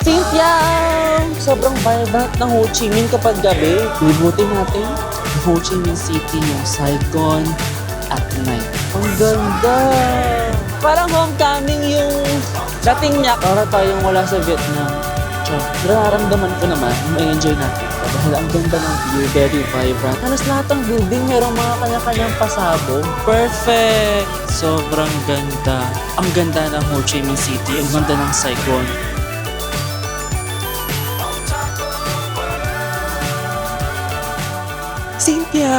Cynthia! Sobrang vibrant ng Ho Chi Minh kapag gabi. Libutin natin ang Ho Chi Minh City, yung Saigon at night. Ang ganda! Parang homecoming yung dating niya. Para tayong wala sa Vietnam. So, nararamdaman ko naman, may enjoy natin. Dahil ang ganda ng view, very vibrant. Halos lahat ng building merong mga kanya-kanyang pasabog. Perfect! Sobrang ganda. Ang ganda ng Ho Chi Minh City, ang ganda ng Saigon. Cynthia!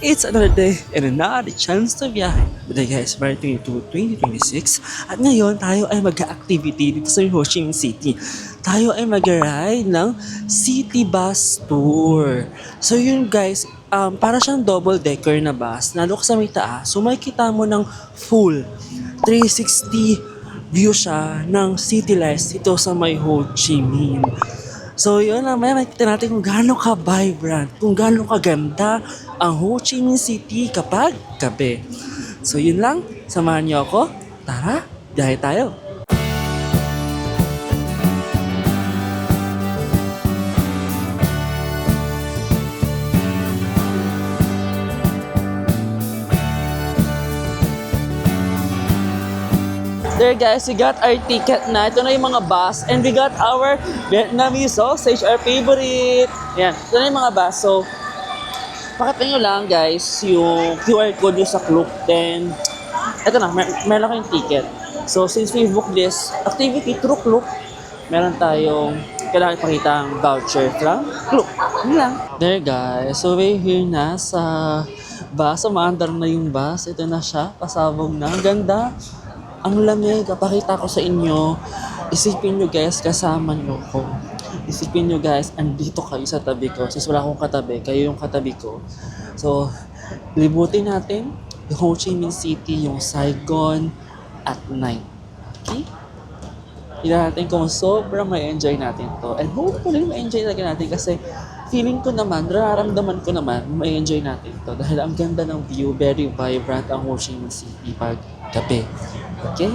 It's another day and another chance to biyahe. Today guys, March 22, 2026. At ngayon, tayo ay mag-activity dito sa Ho Chi Minh City. Tayo ay mag-ride ng city bus tour. So yun guys, para siyang double-decker na bus. Nalo ka sa may taas, so makikita mo ng full 360 view siya ng city lights dito sa may Ho Chi Minh. So yun lang, makikita natin kung gaano ka-vibrant, kung gaano kaganda ang Ho Chi Minh City kapag gabi. So yun lang, samahan niyo ako. Tara, biyahe tayo. There guys, we got our ticket na. Ito na yung mga bus. And we got our Vietnamese sausage, our favorite. Yan, ito na yung mga bus. So, pakita nyo lang guys, yung QR code yung sa Klook. Then, ito na, meron kayong ticket. So, since we booked this activity through Klook, meron tayong kailangan ipakita ang voucher from Klook. Yun lang. There guys, so we're here na sa bus. Umaandar na yung bus. Ito na siya, pasabog na. Ang ganda. Ang lamig, papakita ko sa inyo. Isipin nyo guys, kasama nyo ko. Isipin nyo guys, andito kayo sa tabi ko. Since wala akong katabi, kayo yung katabi ko. So, libutin natin yung Ho Chi Minh City, yung Saigon at night. Okay? Tignan natin kung sobrang may enjoy natin to. And hopefully may enjoy talaga natin kasi feeling ko naman, nararamdaman ko naman, may enjoy natin to. Dahil ang ganda ng view, very vibrant ang Ho Chi Minh City pag gabi. Okay?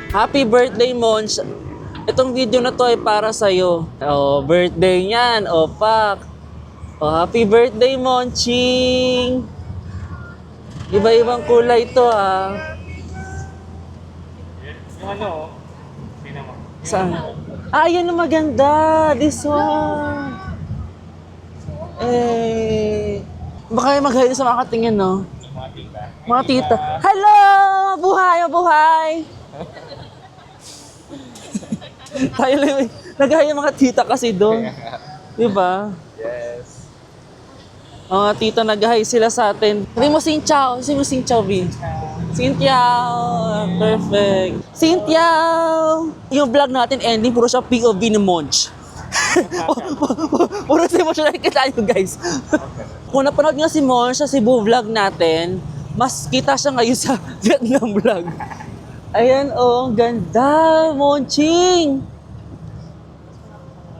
Happy birthday, Monch! Itong video na to ay para sa'yo. Oh, birthday niyan. Oh, pak! Oh, happy birthday, Monching! Iba-ibang kulay to, ah. Yung ano, pinama. Saan? Ah, yan na maganda. This one. Eh, baka yung mag-hi sa mga katingin, no? Mga tita. Mga tita. Hello! Buhay! Buhay! Tayo lang. Nag-hi yung mga tita kasi doon. Diba? Yes. Mga tita nag-hi sila sa atin. Sabi mo sing chow. Sabi mo sing chow, B. Cynthia! Perfect! Cynthia! Yung vlog natin ending, puro siya POV ni Monch. Puro si Monch na nakikita nyo, guys. Kung napanood nga si Monch sa Cebu vlog natin, mas kita siya ngayon sa Vietnam vlog. Ayan, oh, ang ganda, Monching!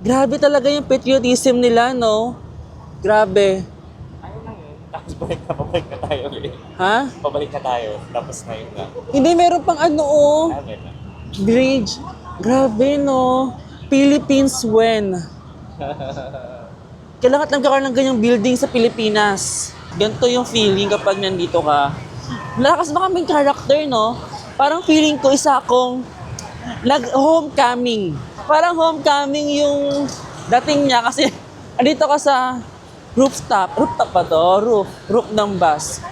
Grabe talaga yung patriotism nila, no? Grabe. Ayun lang yun. Tapos pabalik na tayo ulit. Ha? Pabalik na tayo. Tapos na yun na. Hindi, meron pang ano, oh. Amen na. Bridge. Grabe, no? Philippines when? Kailangan lang kakaroon ng ganyang building sa Pilipinas. Ganito yung feeling kapag nandito ka. Lakas ba kaming character, no? Parang feeling ko isa akong nag-homecoming. Parang homecoming yung dating niya kasi andito ka sa rooftop. Rooftop pa to? Roof ng bus.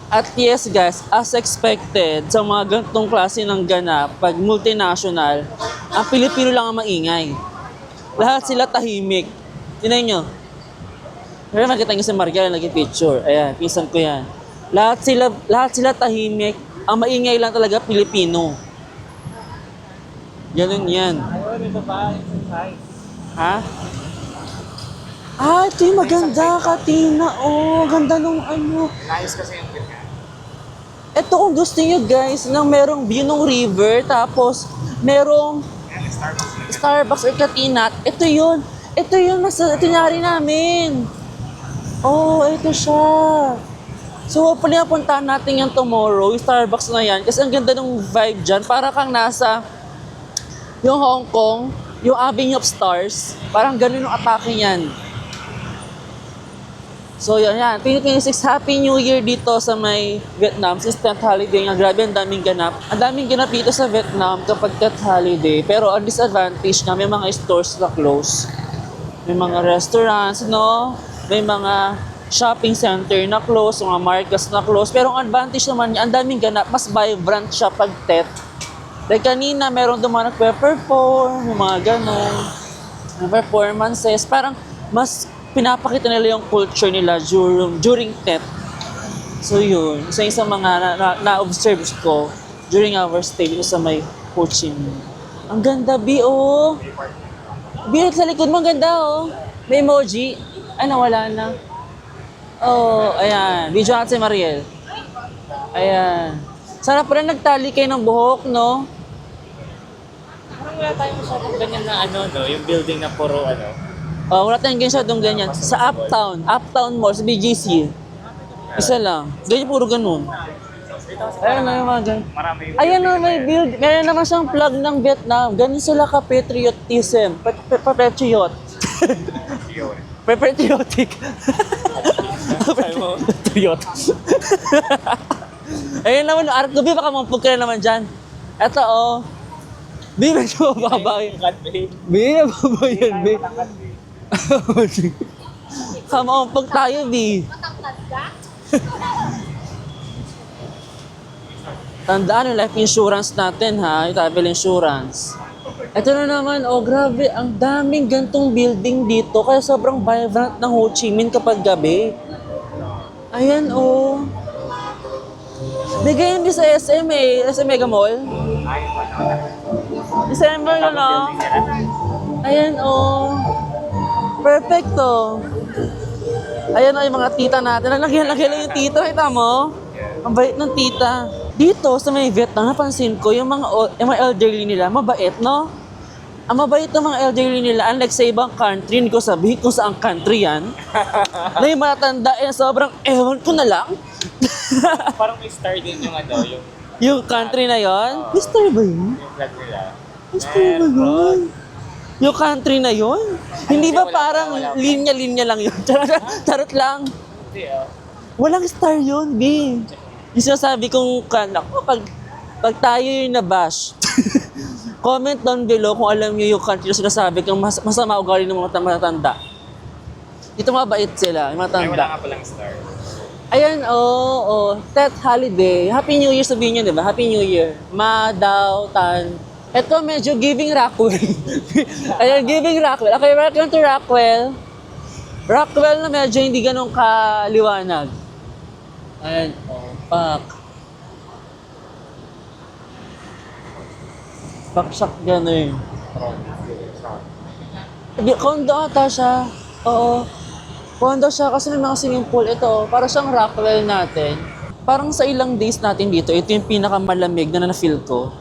At yes guys, as expected, sa mga ganitong klase ng ganap, pag multinational, ang Pilipino lang ang maingay. Lahat sila tahimik. Tingnan nyo. Pero makita nyo si Mariel, nag-picture. Ayan, pinsan ko yan. Lahat sila tahimik. Ang maingay lang talaga Pilipino. Ganun yan. Ayun, ito ba? Exercise. Ha? Ah, ito yung maganda, Katina. Oh, ganda nung ano. Nice kasi yung ganyan. Ito kung gusto niyo guys, nang merong view ng river, tapos merong Yan, Starbucks na Starbucks or Katinat. Ito yun. Ito yung tinari namin. Oh, ito siya. So, hopefully napuntahan natin yan tomorrow, yung Starbucks na yan. Kasi ang ganda ng vibe dyan. Para kang nasa yung Hong Kong, yung Avenue of Stars. Parang ganun yung atake niyan. So, yan. 2026, Happy New Year dito sa may Vietnam. Since 10th holiday nga, grabe, ang daming ganap. Ang daming ganap dito sa Vietnam kapag 10th holiday. Pero ang disadvantage na may mga stores na close. May mga restaurants, no? May mga shopping center na close, mga markets na close. Pero ang advantage naman niya, ang daming ganap. Mas vibrant siya pag 10th. Like kanina, meron doon mga nagpe-perform, yung mga ganon. Mga performances. Parang mas pinapakita nila yung culture nila during TET. So yun, isa yung sa mga na-observe ko during our stay dito sa may Ho Chi Minh. Ang ganda, B, oh. B, sa likod mo, ang ganda, oh. May emoji. Ay, nawala na. Oh, ayan. Video natin si Mariel. Ayan. Sarap pa rin nagtali kayo ng buhok, no? Parang wala tayong masyadong ganyan na ano, no? Yung building na puro ano. Oh, wala tayong ganyan ganyan. Sa Uptown Mall, sa BGC. Isa lang. Ganyan, puro ganun. Ayan na yung mga ganyan. Marami yung Ayan na, may build. Meron naman siyang plug ng Vietnam. Ganun sila ka-patriotism. Patriot. Patriotic. Patriot. Ayun naman, Arco B, baka mampug ka na naman dyan. Eto, oh. B, medyo mababa yun. B, mababa yun, B. Come on, pag tayo, B. Tandaan yung life insurance natin, ha? Yung travel insurance. Ito na naman, oh grabe, ang daming gantong building dito. Kaya sobrang vibrant ng Ho Chi Minh kapag gabi. Ayan, oh. May ganyan din sa SM eh. SM Mega Mall. December na, no? Ayan, oh. Perfecto. Ayan o yung mga tita natin. Naghihila yung tita, kita mo? Ang bait ng tita. Dito sa may Vietnam, napansin ko yung mga elderly nila, mabait, no? Ang mabait ng mga elderly nila, unlike sa ibang country, hindi ko sabihin kung saan country yan. Na yung matanda, sobrang ewan ko na lang. Parang may star din yung ano, Yung country na yon? Mister ba yun? yung vlog nila. Mister ba yun? Yung country na yon? Hindi ba parang linya-linya lang yun? Charot lang. Hindi, oh. Walang star yun, B. Yung sinasabi kong pag tayo yung nabash, comment down below kung alam niyo yung country na sinasabi kung masama ugali ng mga matatanda. Dito mabait sila, yung Ay, wala matanda. nga palang star. Ayan, oh, Tet Holiday. Happy New Year sabihin nyo, di ba? Happy New Year. Ma, Daw, Tan. Ito medyo giving Rockwell. Ayan, giving Rockwell. Okay, welcome to Rockwell. Rockwell na medyo hindi ganun kaliwanag. Ayan, oh, pak. Paksak ganun. Kondo ata siya. Oo. Kondo siya kasi may mga swimming pool. Ito, para siyang Rockwell natin. Parang sa ilang days natin dito, ito yung pinakamalamig na na-feel ko.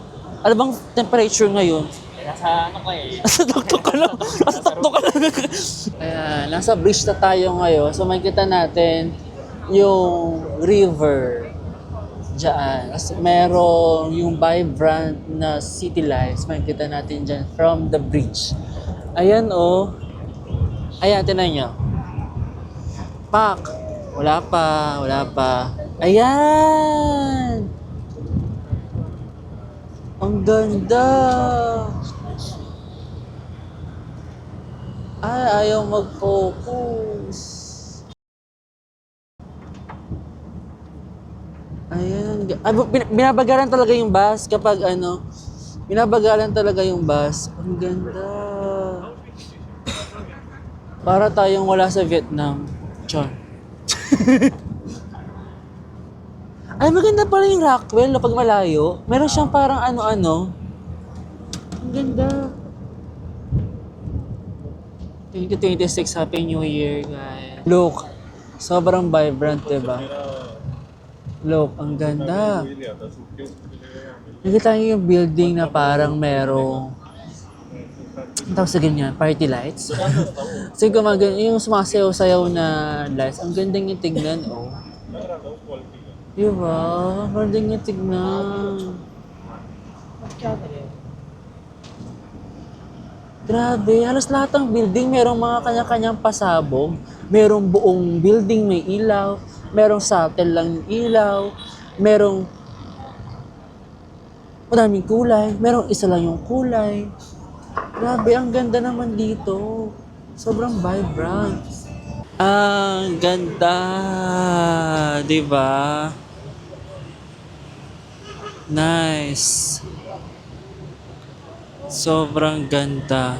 Ano bang temperature ngayon? Nasa ano ko eh. Nasa tuktok ka lang. Nasa tuktok ka lang. Ayan, nasa bridge na tayo ngayon. So makikita natin yung river dyan. Kasi merong yung vibrant na city lights. Makikita natin dyan from the bridge. Ayan, oh. Ayan, tinan nyo. Pak. Wala pa. Ayan. Ang ganda. Ay, ayaw mag-focus. Ayan. Binabagalan talaga yung bus kapag ano. Binabagalan talaga yung bus. Ang ganda. Para tayong wala sa Vietnam. Char. Ay, maganda pala yung Rockwell no, pag malayo. Meron siyang parang ano-ano. Ang ganda. 2026, Happy New Year, guys. Look, sobrang vibrant, diba? Look, ang ganda. Nakita niyo yung building na parang merong Ang tawag sa ganyan, party lights. Kasi yung sumasayaw-sayaw na lights, ang gandang yung tignan, oh. Diba? Gandang yung tignan. Grabe, halos lahat ng building merong mga kanya-kanyang pasabog. Merong buong building may ilaw, merong subtle lang yung ilaw, merong maraming kulay, merong isa lang yung kulay. Grabe, ang ganda naman dito. Sobrang vibrant. Ang ganda, 'di ba? Nice. Sobrang ganda.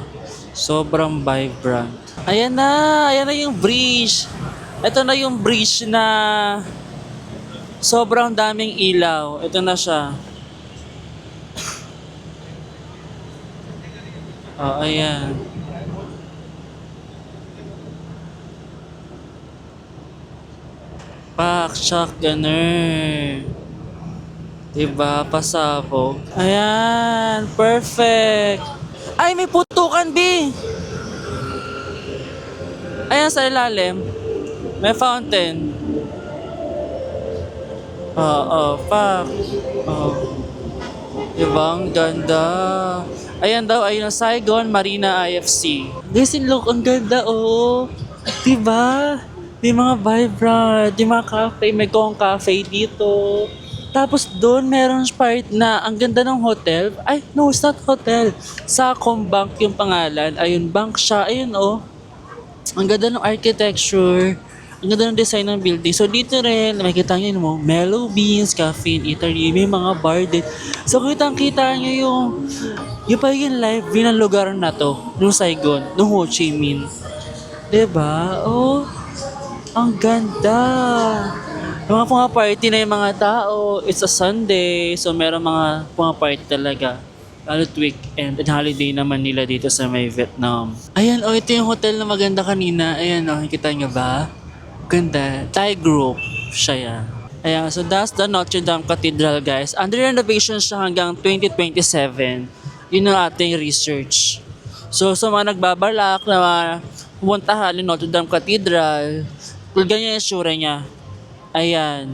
Sobrang vibrant. Ayan na yung bridge. Ito na yung bridge na sobrang daming ilaw. Ito na siya. Oh, ayan. Pak, shotgunner. Diba? Pasabog. Ayan. Perfect. Ay, may putukan, B. Ayan sa ilalim. May fountain. Oo, pak. Oh. Diba? Ang ganda. Ayan daw, ayun ang Saigon Marina IFC. Listen, look, ang ganda, oh. Diba? May mga vibrant, yung mga cafe, may Kong Cafe dito. Tapos doon, meron part na ang ganda ng hotel. Ay, no, it's not hotel. Sacom Bank yung pangalan. Ayun, bank siya. Ayun, oh. Ang ganda ng architecture. Ang ganda ng design ng building. So dito rin, makikita nyo mo, Mellow Beans, Cafe and Eatery, may mga bar din. So kitang-kita nyo yung pagiging live ng lugar na to, nung Saigon, nung Ho Chi Minh. Diba? Oh, ang ganda. Yung mga pumaparty na yung mga tao, it's a Sunday, so meron mga pumaparty talaga. Lalo weekend and holiday naman nila dito sa may Vietnam. Ayan, oh, ito yung hotel na maganda kanina. Ayan, oh, nakikita nyo ba? Ganda. Thai group siya yan. Ayan, so that's the Notre Dame Cathedral, guys. Under renovation siya hanggang 2027. Yun ang ating research. So, sa mga nagbabalak na pumuntahan ng Notre Dame Cathedral, kung ganyan yung sura niya. Ayan.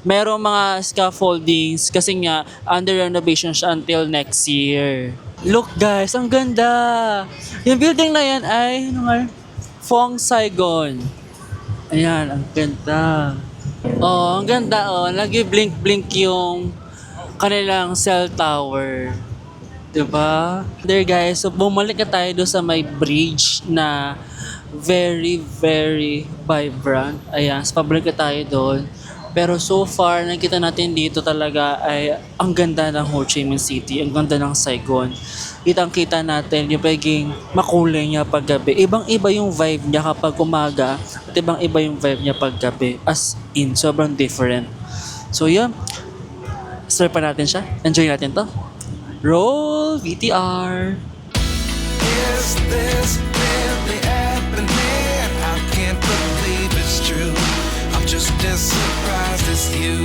Merong mga scaffoldings kasi nga under renovation siya until next year. Look guys, ang ganda! Yung building na yan ay Fong Saigon. Ayan, ang ganda. Oh, ang ganda oh. Nag-blink-blink yung kanilang cell tower. Diba? There guys, so bumalik na tayo doon sa may bridge na very, very vibrant. Ayan, so pabalik na tayo doon. Pero so far, nakita natin dito talaga ay ang ganda ng Ho Chi Minh City, ang ganda ng Saigon. Kitang-kita natin yung pagiging makulay niya paggabi. Ibang-iba yung vibe niya kapag umaga at ibang-iba yung vibe niya paggabi. As in, sobrang different. So yun, start pa natin siya. Enjoy natin to. Roll VTR! Is this really happening? I can't believe it's true. I'm just as surprised as you.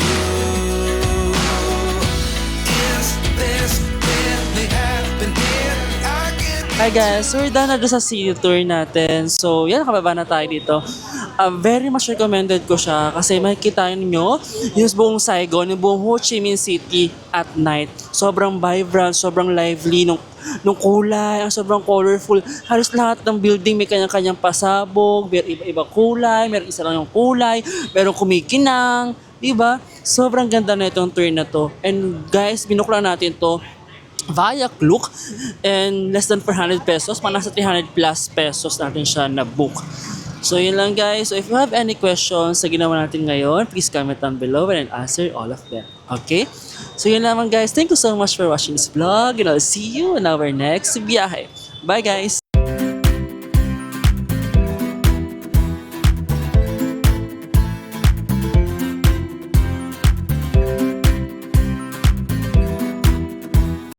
Is this really happening? I can't. Hi guys, we're done na doon sa city tour natin. So yan, nakababa na tayo dito. Very much recommended ko siya kasi makikita nyo yung buong Saigon, yung buong Ho Chi Minh City at night. Sobrang vibrant, sobrang lively nung kulay, ang sobrang colorful. Halos lahat ng building may kanya-kanyang pasabog, may iba-iba kulay, meron isa lang yung kulay, meron kumikinang, diba? Sobrang ganda na itong tour na to. And guys, binukla natin to via Klook and less than 400 pesos, pa nasa 300 plus pesos natin siya na book. So yun lang guys. So if you have any questions sa ginawa natin ngayon, please comment down below and I'll answer all of them. Okay? So yun lang guys. Thank you so much for watching this vlog and I'll see you in our next biyahe. Bye guys!